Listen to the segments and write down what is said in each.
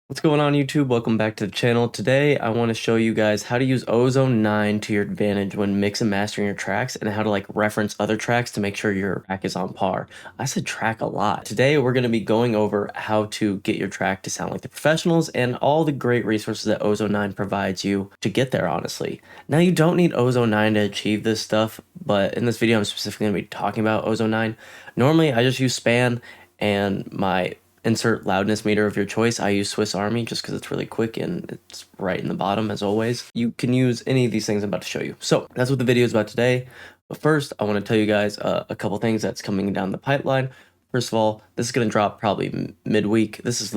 What's going on YouTube? Welcome back to the channel. Today I want to show you guys how to use Ozone 9 to your advantage when mix and mastering your tracks and how to reference other tracks to make sure your track is on par. I said track a lot. Today we're going to be going over how to get your track to sound like the professionals and all the great resources that Ozone 9 provides you to get there, honestly. Now you don't need Ozone 9 to achieve this stuff, but in this video I'm specifically going to be talking about Ozone 9. Normally I just use span and my insert loudness meter of your choice. I use Swiss Army just because it's really quick and it's right in the bottom as always. You can use any of these things I'm about to show you. So that's what the video is about today. But first, I want to tell you guys a couple things that's coming down the pipeline. First of all, this is going to drop probably midweek. This is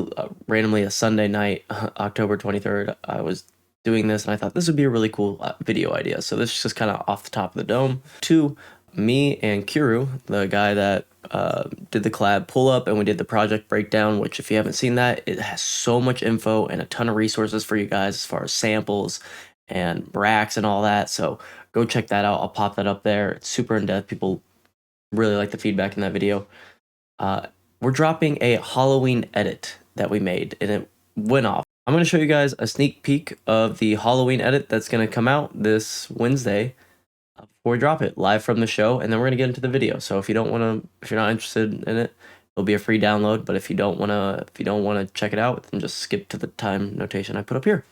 randomly a Sunday night, October 23rd. I was doing this and I thought this would be a really cool video idea. So this is just kind of off the top of the dome. Two, me and Kuru, the guy that did the collab pull up and we did the project breakdown, which if you haven't seen that, it has so much info and a ton of resources for you guys as far as samples and racks and all that. So go check that out. I'll pop that up there. It's super in depth. People really like the feedback in that video. We're dropping a Halloween edit that we made and it went off. I'm going to show you guys a sneak peek of the Halloween edit that's going to come out this Wednesday before we drop it live from the show, and then we're gonna get into the video. So if you're not interested in it, it'll be a free download. But if you don't wanna check it out, then just skip to the time notation I put up here.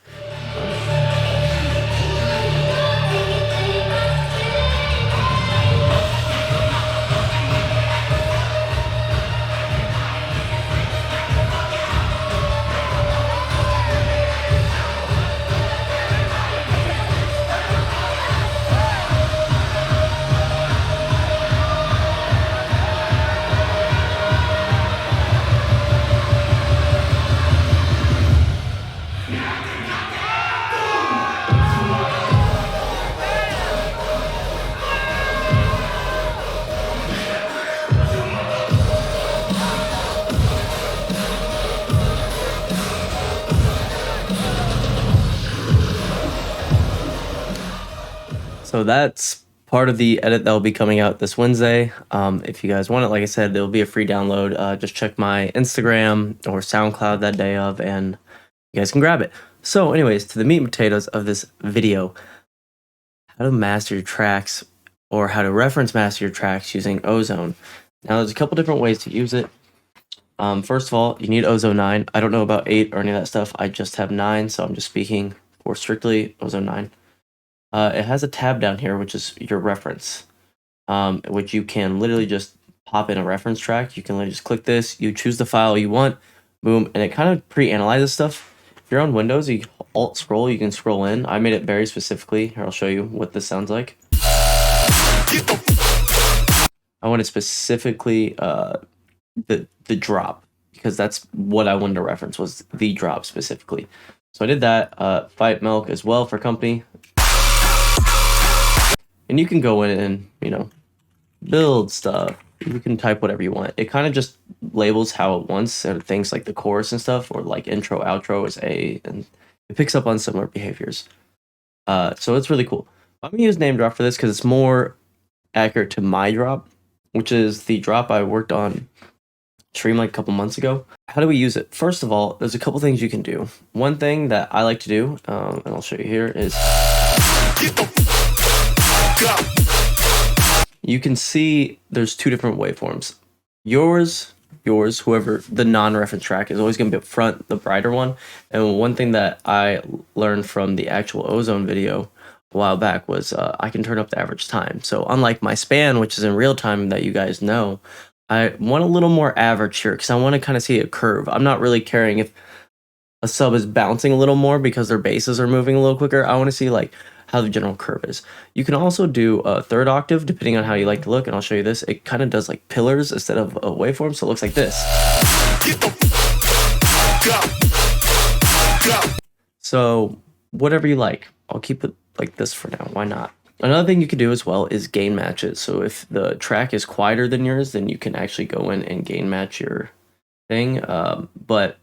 So that's part of the edit that will be coming out this Wednesday. If you guys want it, like I said, it'll be a free download. Just check my Instagram or SoundCloud that day of, and you guys can grab it. So anyways, to the meat and potatoes of this video, how to master your tracks or how to reference master your tracks using Ozone. Now there's a couple different ways to use it. First of all, you need Ozone 9. I don't know about 8 or any of that stuff. I just have 9, so I'm just speaking for strictly Ozone 9. It has a tab down here, which is your reference, which you can literally just pop in a reference track. You can literally just click this, you choose the file you want, boom, and it kind of pre-analyzes stuff. If you're on Windows, you alt scroll, you can scroll in. I made it very specifically. Here, I'll show you what this sounds like. I wanted specifically the drop, because that's what I wanted to reference, was the drop specifically. So I did that. Fight Milk as well for company. And you can go in and, build stuff. You can type whatever you want. It kind of just labels how it wants, and things like the chorus and stuff, or like intro, outro is A, and it picks up on similar behaviors. So it's really cool. I'm gonna use name drop for this because it's more accurate to my drop, which is the drop I worked on stream like a couple months ago. How do we use it? First of all, there's a couple things you can do. One thing that I like to do, and I'll show you here, is you can see there's two different waveforms. Yours, whoever the non-reference track is always going to be up front, the brighter one. And one thing that I learned from the actual Ozone video a while back was I can turn up the average time. So unlike my span, which is in real time that you guys know, I want a little more average here because I want to kind of see a curve. I'm not really caring if a sub is bouncing a little more because their basses are moving a little quicker. I want to see how the general curve is. You can also do a third octave depending on how you like to look, and I'll show you this. It kind of does like pillars instead of a waveform, so it looks like this. So whatever you like. I'll keep it like this for now. Why not? Another thing you can do as well is gain matches. So if the track is quieter than yours, then you can actually go in and gain match your thing. But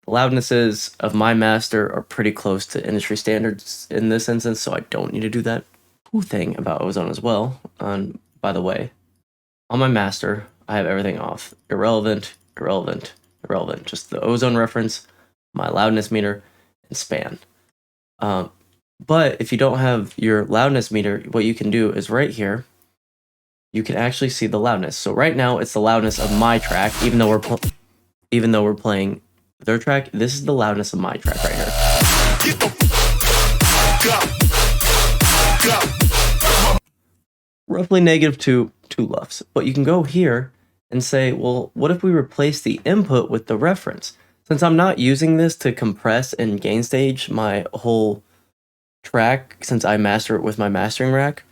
the loudnesses of my master are pretty close to industry standards in this instance, so I don't need to do that. Cool thing about Ozone as well, by the way, on my master, I have everything off. Irrelevant, irrelevant, irrelevant. Just the Ozone reference, my loudness meter, and span. But if you don't have your loudness meter, what you can do is right here, you can actually see the loudness. So right now it's the loudness of my track, even though we're playing their track. This is the loudness of my track right here. Roughly negative two LUFS. But you can go here and say, well, what if we replace the input with the reference? Since I'm not using this to compress and gain stage my whole track, since I master it with my mastering rack,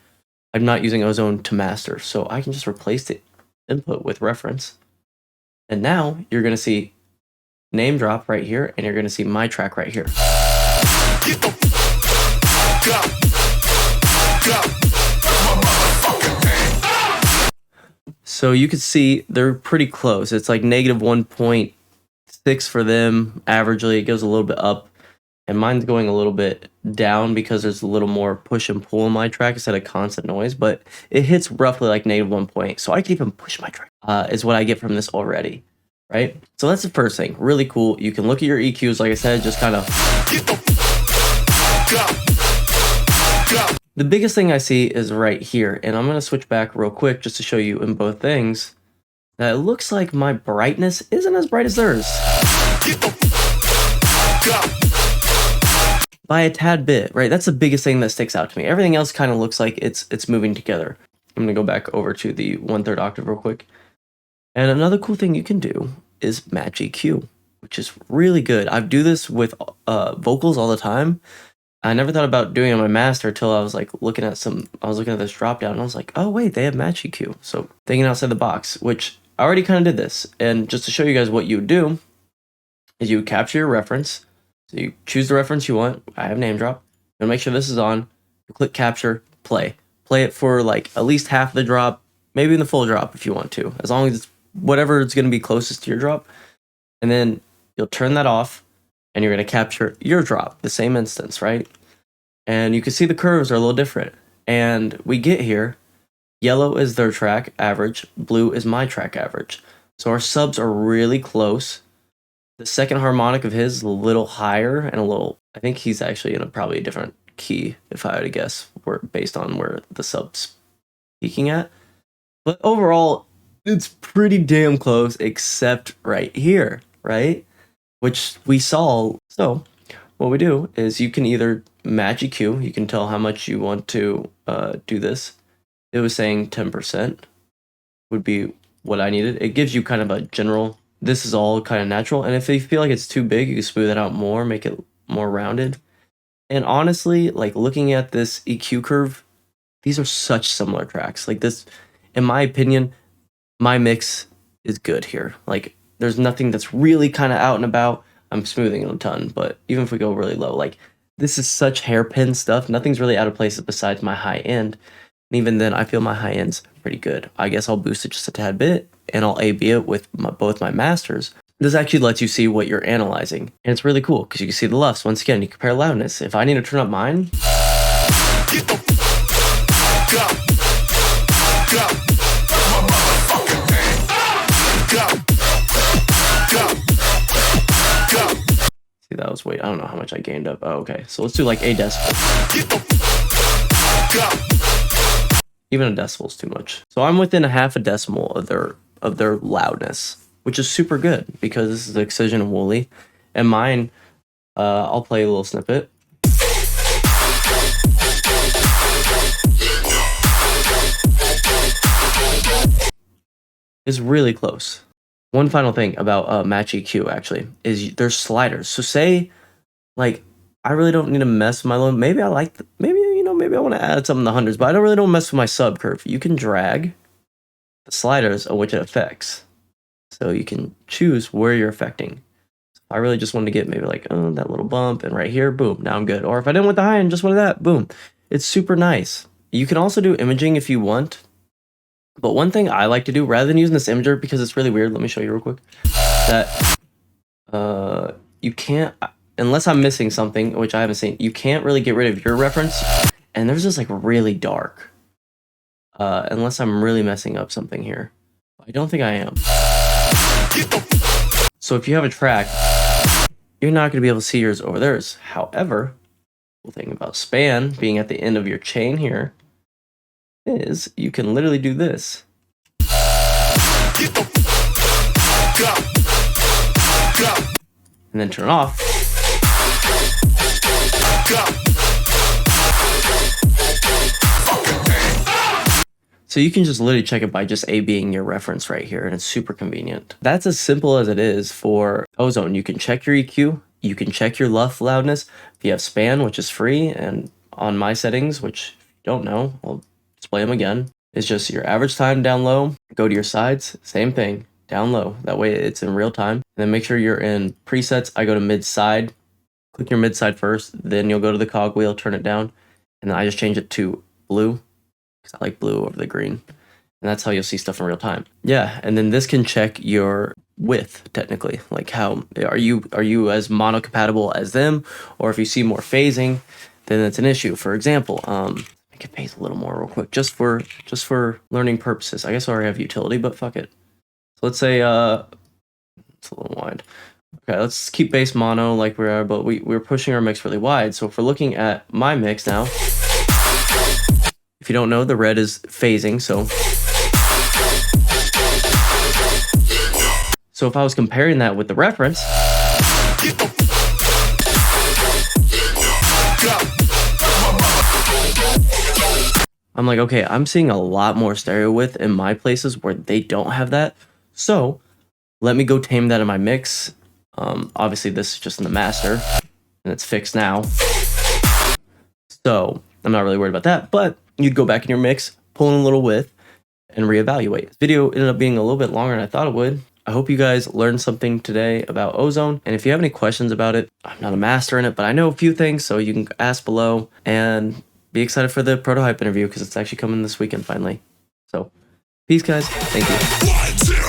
I'm not using Ozone to master. So I can just replace the input with reference. And now you're going to see name drop right here, and you're going to see my track right here. So you can see they're pretty close. It's like negative 1.6 for them averagely. It goes a little bit up, and mine's going a little bit down because there's a little more push and pull in my track instead of constant noise, but it hits roughly like negative 1 point. So I can even push my track, is what I get from this already, right? So that's the first thing. Really cool. You can look at your EQs, like I said, just kind of. The biggest thing I see is right here, and I'm going to switch back real quick just to show you in both things that it looks like my brightness isn't as bright as theirs. By a tad bit, right? That's the biggest thing that sticks out to me. Everything else kind of looks like it's moving together. I'm going to go back over to the 1/3 octave real quick. And another cool thing you can do is match EQ, which is really good. I do this with vocals all the time. I never thought about doing it on my master until I was like looking at this drop down, and I was like, oh wait, they have match EQ. So thinking outside the box, which I already kind of did this. And just to show you guys what you would do is you would capture your reference. So you choose the reference you want. I have name drop. You make sure this is on. You click capture, play. Play it for like at least half the drop, maybe in the full drop if you want to, as long as it's whatever it's going to be closest to your drop. And then you'll turn that off, and you're going to capture your drop, the same instance, right? And you can see the curves are a little different. And we get here, yellow is their track average, blue is my track average. So our subs are really close. The second harmonic of his is a little higher and a little, I think he's actually in probably a different key, if I had to guess, based on where the sub's peaking at. But overall, it's pretty damn close, except right here, right? Which we saw. So what we do is you can either match EQ. You can tell how much you want to do this. It was saying 10% would be what I needed. It gives you kind of a general, this is all kind of natural. And if you feel like it's too big, you can smooth it out more, make it more rounded. And honestly, like looking at this EQ curve, these are such similar tracks. Like this, in my opinion, my mix is good here. Like there's nothing that's really kind of out and about. I'm smoothing it a ton, but even if we go really low, like this is such hairpin stuff. Nothing's really out of place besides my high end. And even then, I feel my high end's pretty good. I guess I'll boost it just a tad bit, and I'll A/B it with both my masters. This actually lets you see what you're analyzing. And it's really cool because you can see the LUFS. Once again, you compare loudness. If I need to turn up mine, see, that was, wait, I don't know how much I gained up. Oh, okay. So let's do like a decibel. Even a decibel is too much. So I'm within a half a decimal of their loudness, which is super good because this is the Excision and Woolly. And mine, I'll play a little snippet. Is really close. One final thing about match EQ actually is there's sliders. So say like I really don't need to mess with my low. Maybe I like maybe I want to add something in the hundreds, but I don't mess with my sub curve. You can drag the sliders on which it affects. So you can choose where you're affecting. So I really just wanted to get maybe like that little bump, and right here, boom, now I'm good. Or if I didn't want the high end, just wanted that, boom. It's super nice. You can also do imaging if you want. But one thing I like to do, rather than using this imager, because it's really weird, let me show you real quick, that you can't, unless I'm missing something, which I haven't seen, you can't really get rid of your reference, and there's just like really dark, unless I'm really messing up something here. I don't think I am. So if you have a track, you're not going to be able to see yours over theirs. However, the thing about span being at the end of your chain here is you can literally do this. And then turn it off. So you can just literally check it by just A being your reference right here, and it's super convenient. That's as simple as it is for Ozone. You can check your EQ, you can check your loudness. If you have span, which is free, and on my settings, which if you don't know, I'll display them again. It's just your average time down low, go to your sides, same thing, down low. That way it's in real time. And then make sure you're in presets. I go to mid side, click your mid side first, then you'll go to the cog wheel, turn it down, and then I just change it to blue, because I like blue over the green. And that's how you'll see stuff in real time. Yeah, and then this can check your width, technically. Like how, are you as mono compatible as them? Or if you see more phasing, then that's an issue. For example, I can phase a little more real quick, just for learning purposes. I guess I already have utility, but fuck it. So let's say, it's a little wide. Okay, let's keep bass mono like we are, but we're pushing our mix really wide. So if we're looking at my mix now, if you don't know, the red is phasing, so if I was comparing that with the reference, I'm like, okay, I'm seeing a lot more stereo width in my places where they don't have that. So let me go tame that in my mix. Obviously this is just in the master and it's fixed now. So I'm not really worried about that, but you'd go back in your mix, pull in a little width, and reevaluate. This video ended up being a little bit longer than I thought it would. I hope you guys learned something today about Ozone, and if you have any questions about it, I'm not a master in it, but I know a few things, so you can ask below, and be excited for the prototype interview, because it's actually coming this weekend finally. So, peace guys, thank you.